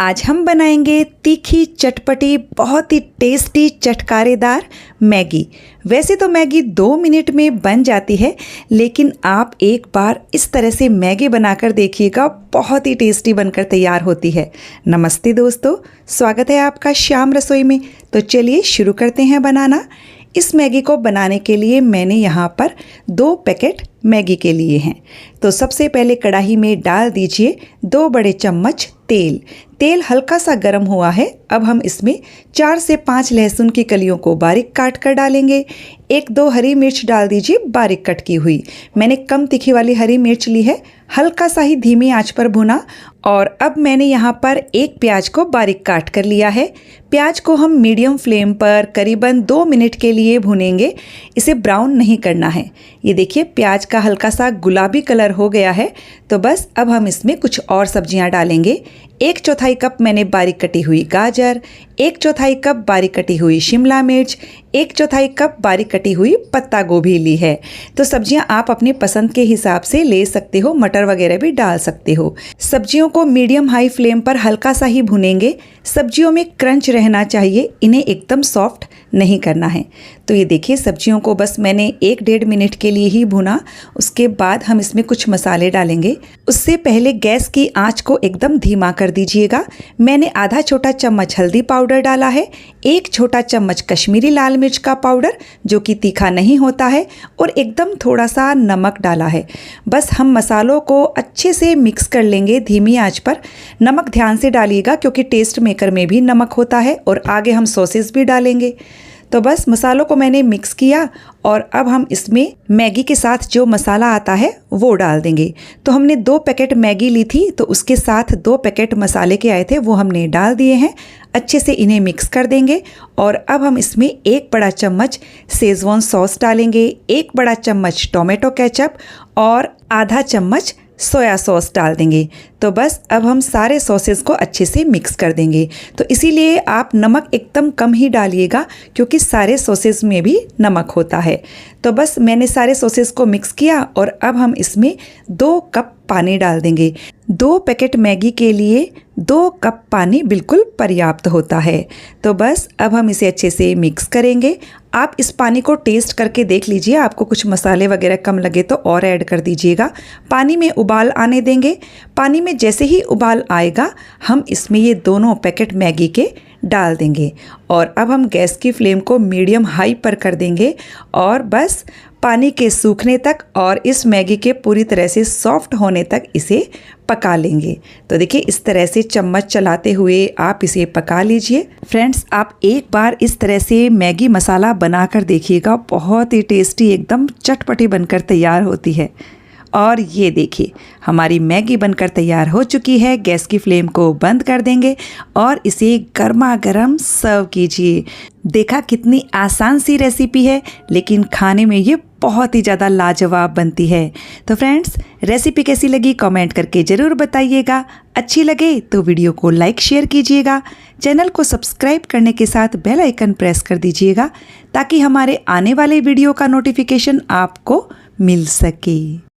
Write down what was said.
आज हम बनाएंगे तीखी चटपटी बहुत ही टेस्टी चटकारेदार मैगी। वैसे तो मैगी 2 मिनट में बन जाती है, लेकिन आप एक बार इस तरह से मैगी बनाकर देखिएगा, बहुत ही टेस्टी बनकर तैयार होती है। नमस्ते दोस्तों, स्वागत है आपका श्याम रसोई में। तो चलिए शुरू करते हैं बनाना। इस मैगी को बनाने के लिए मैंने यहाँ पर 2 पैकेट मैगी के लिए हैं। तो सबसे पहले कढ़ाई में डाल दीजिए 2 बड़े चम्मच तेल। तेल हल्का सा गर्म हुआ है। अब हम इसमें 4 से 5 लहसुन की कलियों को बारीक काट कर डालेंगे। 1-2 हरी मिर्च डाल दीजिए बारीक कट की हुई। मैंने कम तीखी वाली हरी मिर्च ली है। हल्का सा ही धीमी आंच पर भुना। और अब मैंने यहाँ पर 1 प्याज को बारीक काट कर लिया है। प्याज को हम मीडियम फ्लेम पर करीबन 2 मिनट के लिए भुनेंगे। इसे ब्राउन नहीं करना है। ये देखिए प्याज का हल्का सा गुलाबी कलर हो गया है। तो बस अब हम इसमें कुछ और सब्जियां डालेंगे। 1/4 कप मैंने बारीक कटी हुई गाजर, 1/4 कप बारीक कटी हुई शिमला मिर्च, 1/4 कप बारीक कटी हुई पत्ता गोभी ली है। तो सब्जियां आप अपने पसंद के हिसाब से ले सकते हो, मटर वगैरह भी डाल सकते हो। सब्जियों को मीडियम हाई फ्लेम पर हल्का सा ही भुनेंगे। सब्जियों में क्रंच रहना चाहिए, इन्हें एकदम सॉफ्ट नहीं करना है। तो ये देखिए सब्जियों को बस मैंने 1-1.5 मिनट के लिए ही भुना। उसके बाद हम इसमें कुछ मसाले डालेंगे। उससे पहले गैस की आंच को एकदम धीमा कर दीजिएगा। मैंने आधा छोटा चम्मच हल्दी पाउडर डाला है, 1 छोटा चम्मच कश्मीरी लाल मिर्च का पाउडर जो कि तीखा नहीं होता है, और एकदम थोड़ा सा नमक डाला है। बस हम मसालों को अच्छे से मिक्स कर लेंगे धीमी आंच पर। नमक ध्यान से डालिएगा क्योंकि टेस्ट मेकर में भी नमक होता है और आगे हम सॉसेस भी डालेंगे। तो बस मसालों को मैंने मिक्स किया और अब हम इसमें मैगी के साथ जो मसाला आता है वो डाल देंगे। तो हमने 2 पैकेट मैगी ली थी, तो उसके साथ 2 पैकेट मसाले के आए थे, वो हमने डाल दिए हैं। अच्छे से इन्हें मिक्स कर देंगे। और अब हम इसमें 1 बड़ा चम्मच शेजवान सॉस डालेंगे, 1 बड़ा चम्मच टोमेटो केचप और आधा चम्मच सोया सॉस डाल देंगे। तो बस अब हम सारे सॉसेस को अच्छे से मिक्स कर देंगे। तो इसीलिए आप नमक एकदम कम ही डालिएगा क्योंकि सारे सॉसेस में भी नमक होता है। तो बस मैंने सारे सॉसेस को मिक्स किया और अब हम इसमें 2 कप पानी डाल देंगे। 2 पैकेट मैगी के लिए 2 कप पानी बिल्कुल पर्याप्त होता है। तो बस अब हम इसे अच्छे से मिक्स करेंगे। आप इस पानी को टेस्ट करके देख लीजिए, आपको कुछ मसाले वगैरह कम लगे तो और ऐड कर दीजिएगा। पानी में उबाल आने देंगे। पानी में जैसे ही उबाल आएगा हम इसमें ये दोनों पैकेट मैगी के डाल देंगे। और अब हम गैस की फ्लेम को मीडियम हाई पर कर देंगे और बस पानी के सूखने तक और इस मैगी के पूरी तरह से सॉफ्ट होने तक इसे पका लेंगे। तो देखिए इस तरह से चम्मच चलाते हुए आप इसे पका लीजिए। फ्रेंड्स, आप एक बार इस तरह से मैगी मसाला बनाकर देखिएगा, बहुत ही टेस्टी एकदम चटपटी बनकर तैयार होती है। और ये देखिए हमारी मैगी बनकर तैयार हो चुकी है। गैस की फ्लेम को बंद कर देंगे और इसे गर्मा गर्म सर्व कीजिए। देखा कितनी आसान सी रेसिपी है, लेकिन खाने में ये बहुत ही ज़्यादा लाजवाब बनती है। तो फ्रेंड्स, रेसिपी कैसी लगी कमेंट करके ज़रूर बताइएगा। अच्छी लगे तो वीडियो को लाइक शेयर कीजिएगा। चैनल को सब्सक्राइब करने के साथ बेल आइकन प्रेस कर दीजिएगा ताकि हमारे आने वाले वीडियो का नोटिफिकेशन आपको मिल सके।